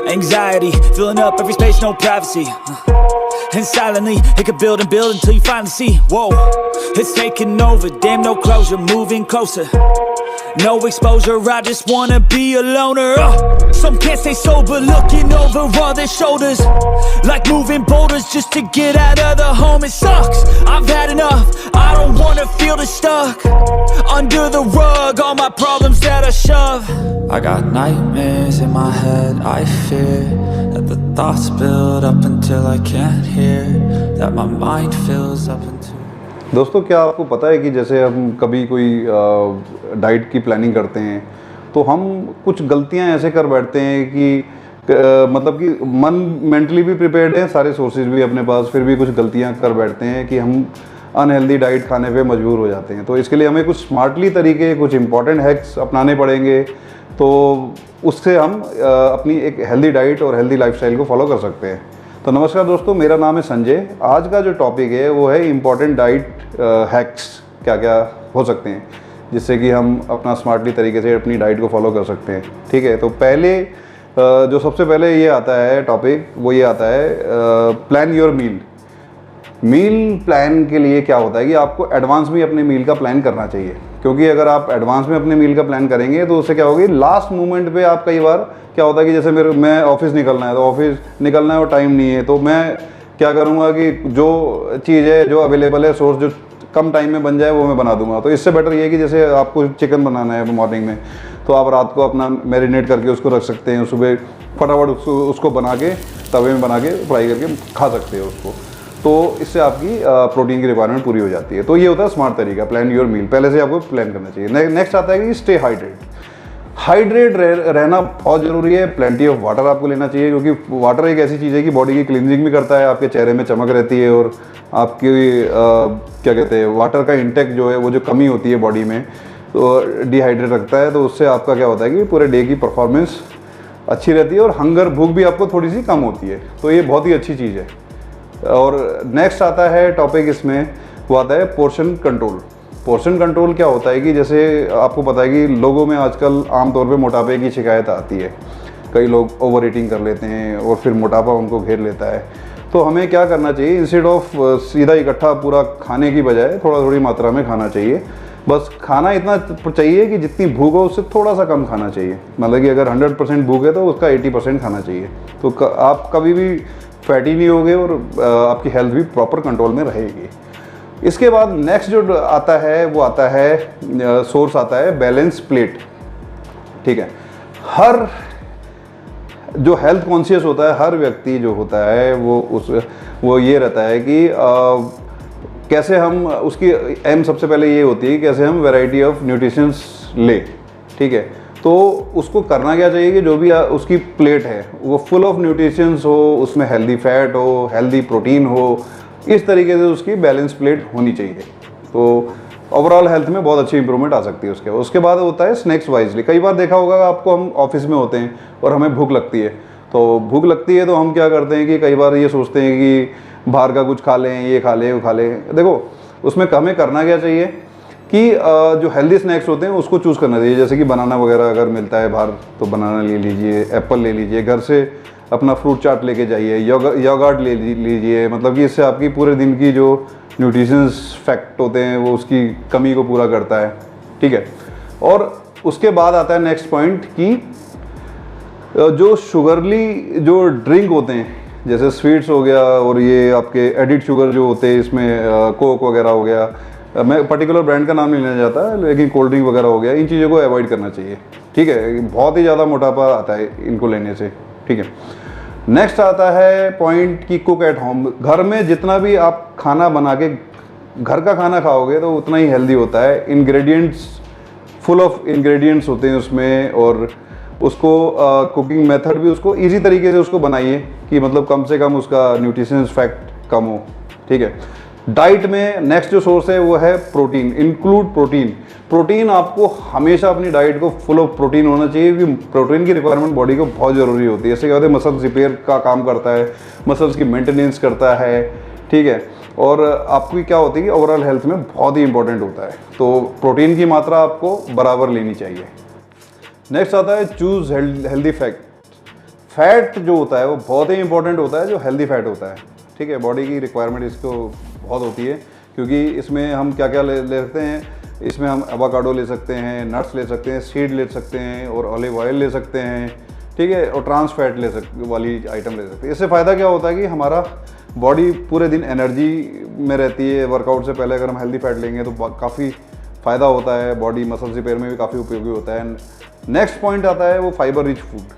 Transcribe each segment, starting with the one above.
Anxiety, filling up every space, no privacy. And silently, it could build and build until you finally see. Whoa, it's taking over, damn no closure, moving closer. No exposure, I just wanna be a loner. Some can't stay sober, looking over all their shoulders, like moving boulders just to get out of the home. It sucks, I've had enough, I don't wanna feel the stuck under the rug, all my problems that I shove. I got nightmares in my head, I fear that the thoughts build up until I can't hear, that my mind fills up until... दोस्तों, क्या आपको पता है कि जैसे हम कभी कोई डाइट की प्लानिंग करते हैं तो हम कुछ गलतियां ऐसे कर बैठते हैं कि मतलब कि मन मेंटली भी प्रिपेयर्ड है, सारे सोर्सेज भी अपने पास, फिर भी कुछ गलतियां कर बैठते हैं कि हम अनहेल्दी डाइट खाने पे मजबूर हो जाते हैं। तो इसके लिए हमें कुछ स्मार्टली तरीके, कुछ इंपॉर्टेंट हैक्स अपनाने पड़ेंगे, तो उससे हम अपनी एक हेल्दी डाइट और हेल्दी लाइफस्टाइल को फॉलो कर सकते हैं। तो नमस्कार दोस्तों, मेरा नाम है संजय। आज का जो टॉपिक है वो है इम्पॉर्टेंट डाइट हैक्स, क्या क्या हो सकते हैं जिससे कि हम अपना स्मार्टली तरीके से अपनी डाइट को फॉलो कर सकते हैं। ठीक है, तो पहले जो सबसे पहले ये आता है टॉपिक, वो ये आता है plan your meal. Meal plan के लिए क्या होता है कि आपको एडवांस में अपने मील का प्लान करना चाहिए, क्योंकि अगर आप एडवांस में अपने मील का प्लान करेंगे तो उससे क्या होगी, लास्ट मोमेंट पे आप कई बार क्या होता है कि जैसे मैं ऑफिस निकलना है, तो ऑफिस निकलना है और टाइम नहीं है, तो मैं क्या करूँगा कि जो चीज़ है, जो अवेलेबल है सोर्स, जो कम टाइम में बन जाए वो मैं बना दूंगा। तो इससे बेटर ये है कि जैसे आपको चिकन बनाना है मॉर्निंग में, तो आप रात को अपना मैरिनेट करके उसको रख सकते हैं, सुबह फटाफट उसको बना के तवे में बना के फ्राई करके खा सकते हो उसको। तो इससे आपकी प्रोटीन की रिक्वायरमेंट पूरी हो जाती है। तो ये होता है स्मार्ट तरीका, प्लान योर मील। पहले से आपको प्लान करना चाहिए। नेक्स्ट आता है कि स्टे हाइड्रेट रहना बहुत ज़रूरी है। प्लेंटी ऑफ वाटर आपको लेना चाहिए, क्योंकि वाटर एक ऐसी चीज़ है कि बॉडी की क्लींजिंग भी करता है, आपके चेहरे में चमक रहती है, और आपकी क्या कहते हैं, वाटर का इंटेक जो है, वो जो कमी होती है बॉडी में, तो डिहाइड्रेट रखता है। तो उससे आपका क्या होता है कि पूरे डे की परफॉर्मेंस अच्छी रहती है, और हंगर, भूख भी आपको थोड़ी सी कम होती है। तो ये बहुत ही अच्छी चीज़ है। और नेक्स्ट आता है टॉपिक, इसमें वो आता है पोर्शन कंट्रोल। पोर्शन कंट्रोल क्या होता है कि जैसे आपको पता है कि लोगों में आजकल आमतौर पे मोटापे की शिकायत आती है। कई लोग ओवर ईटिंग कर लेते हैं और फिर मोटापा उनको घेर लेता है। तो हमें क्या करना चाहिए, इंस्टेड ऑफ सीधा इकट्ठा पूरा खाने की बजाय थोड़ी मात्रा में खाना चाहिए। बस खाना इतना चाहिए कि जितनी भूख हो उससे थोड़ा सा कम खाना चाहिए। मतलब कि अगर 100% भूख है तो उसका 80% खाना चाहिए। तो आप कभी भी फैटी नहीं होगे और आपकी हेल्थ भी प्रॉपर कंट्रोल में रहेगी। इसके बाद नेक्स्ट जो आता है वो आता है सोर्स आता है बैलेंस प्लेट। ठीक है, हर जो हेल्थ कॉन्शियस होता है, हर व्यक्ति जो होता है वो ये रहता है कि कैसे हम उसकी एम सबसे पहले ये होती है कैसे हम वैरायटी ऑफ न्यूट्रिशंस ले। ठीक है, तो उसको करना क्या चाहिए कि जो भी उसकी प्लेट है वो फुल ऑफ न्यूट्रिशंस हो, उसमें हेल्दी फैट हो, हेल्दी प्रोटीन हो, इस तरीके से उसकी बैलेंस प्लेट होनी चाहिए। तो ओवरऑल हेल्थ में बहुत अच्छी इंप्रूवमेंट आ सकती है उसके बाद होता है स्नैक्स वाइजली। कई बार देखा होगा आपको, हम ऑफिस में होते हैं और हमें भूख लगती है, तो हम क्या करते हैं कि कई बार ये सोचते हैं कि बाहर का कुछ खा लें, ये खा लें, वो खा लें। देखो, उसमें हमें करना क्या चाहिए कि जो हेल्दी स्नैक्स होते हैं उसको चूज़ करना चाहिए। जैसे कि बनाना वगैरह अगर मिलता है बाहर तो बनाना ले लीजिए, एप्पल ले लीजिए, घर से अपना फ्रूट चाट लेके जाइए, योगर्ट ले लीजिए। मतलब कि इससे आपकी पूरे दिन की जो न्यूट्रिशंस फैक्ट होते हैं वो उसकी कमी को पूरा करता है। ठीक है, और उसके बाद आता है नेक्स्ट पॉइंट कि जो शुगरली जो ड्रिंक होते हैं, जैसे स्वीट्स हो गया और ये आपके एडिड शुगर जो होते हैं, इसमें कोक वगैरह हो गया, मैं पर्टिकुलर ब्रांड का नाम नहीं लेना चाहता, लेकिन कोल्ड ड्रिंक वगैरह हो गया, इन चीज़ों को अवॉइड करना चाहिए। ठीक है, बहुत ही ज़्यादा मोटापा आता है इनको लेने से। ठीक है, नेक्स्ट आता है पॉइंट कि कुक एट होम। घर में जितना भी आप खाना बना के घर का खाना खाओगे तो उतना ही हेल्दी होता है। इंग्रेडिएंट्स, फुल ऑफ इंग्रेडिएंट्स होते हैं उसमें, और उसको कुकिंग मेथड भी उसको इजी तरीके से उसको बनाइए कि मतलब कम से कम उसका न्यूट्रिशंस फैक्ट कम हो। ठीक है, डाइट में नेक्स्ट जो सोर्स है वो है प्रोटीन। इंक्लूड प्रोटीन आपको हमेशा अपनी डाइट को फुल ऑफ प्रोटीन होना चाहिए, क्योंकि प्रोटीन की रिक्वायरमेंट बॉडी को बहुत ज़रूरी होती है। इससे क्या होता है, मसल्स रिपेयर का काम करता है, मसल्स की मेंटेनेंस करता है। ठीक है, और आपकी क्या होती है कि ओवरऑल हेल्थ में बहुत ही इंपॉर्टेंट होता है। तो प्रोटीन की मात्रा आपको बराबर लेनी चाहिए। नेक्स्ट आता है चूज़ हेल्दी फैट जो होता है वो बहुत ही इंपॉर्टेंट होता है, जो हेल्दी फैट होता है, ठीक है। बॉडी की रिक्वायरमेंट इसको बहुत होती है, क्योंकि इसमें हम क्या क्या ले सकते हैं, इसमें हम एवोकाडो ले सकते हैं, नट्स ले सकते हैं, सीड ले सकते हैं और ऑलिव ऑयल ले सकते हैं, ठीक है, और ट्रांस फैट वाली आइटम ले सकते हैं। इससे फ़ायदा क्या होता है कि हमारा बॉडी पूरे दिन एनर्जी में रहती है। वर्कआउट से पहले अगर हम हेल्दी फैट लेंगे तो काफ़ी फ़ायदा होता है, बॉडी मसल्स रिपेयर में भी काफ़ी उपयोगी होता है। नेक्स्ट पॉइंट आता है वो फाइबर रिच फूड।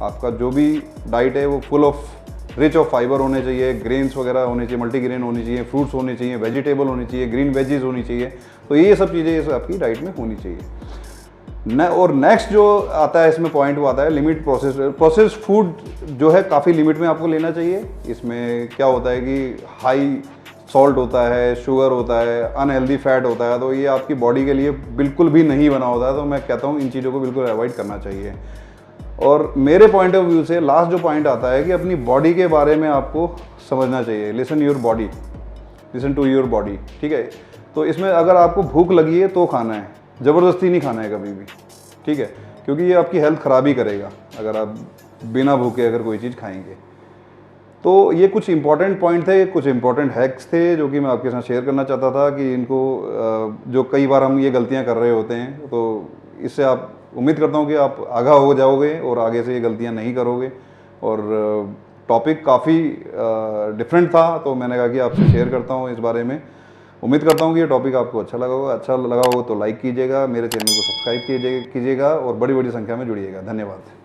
आपका जो भी डाइट है वो full of rich of fibre होने चाहिए, ग्रेन्स वगैरह होने चाहिए, मल्टीग्रेन होनी चाहिए, फ्रूट्स होने चाहिए, वेजिटेबल होनी चाहिए, ग्रीन वेजीज होनी चाहिए। तो ये सब चीज़ें ये सब आपकी डाइट में होनी चाहिए। और नेक्स्ट जो आता है इसमें पॉइंट वो आता है लिमिट प्रोसेस्ड फूड जो है काफ़ी लिमिट में आपको लेना चाहिए। इसमें क्या होता है कि हाई सॉल्ट होता है, शुगर होता है, अनहेल्दी फैट होता है, तो ये आपकी बॉडी के लिए बिल्कुल भी नहीं बना होता है। तो मैं कहता हूँ इन चीज़ों को बिल्कुल अवॉइड करना चाहिए। और मेरे पॉइंट ऑफ व्यू से लास्ट जो पॉइंट आता है कि अपनी बॉडी के बारे में आपको समझना चाहिए। Listen your body, listen to your body, ठीक है। तो इसमें अगर आपको भूख लगी है तो खाना है, ज़बरदस्ती नहीं खाना है कभी भी, ठीक है, क्योंकि ये आपकी हेल्थ ख़राब ही करेगा अगर आप बिना भूखे अगर कोई चीज़ खाएंगे। तो ये कुछ इंपॉर्टेंट पॉइंट थे, कुछ इंपॉर्टेंट हैक्स थे जो कि मैं आपके साथ शेयर करना चाहता था कि इनको जो कई बार हम ये गलतियाँ कर रहे होते हैं, तो इससे आप उम्मीद करता हूँ कि आप आगाह हो जाओगे और आगे से ये गलतियाँ नहीं करोगे। और टॉपिक काफ़ी डिफरेंट था, तो मैंने कहा कि आपसे शेयर करता हूँ इस बारे में। उम्मीद करता हूँ कि ये टॉपिक आपको अच्छा लगा होगा तो लाइक कीजिएगा, मेरे चैनल को सब्सक्राइब कीजिएगा और बड़ी बड़ी संख्या में जुड़िएगा। धन्यवाद।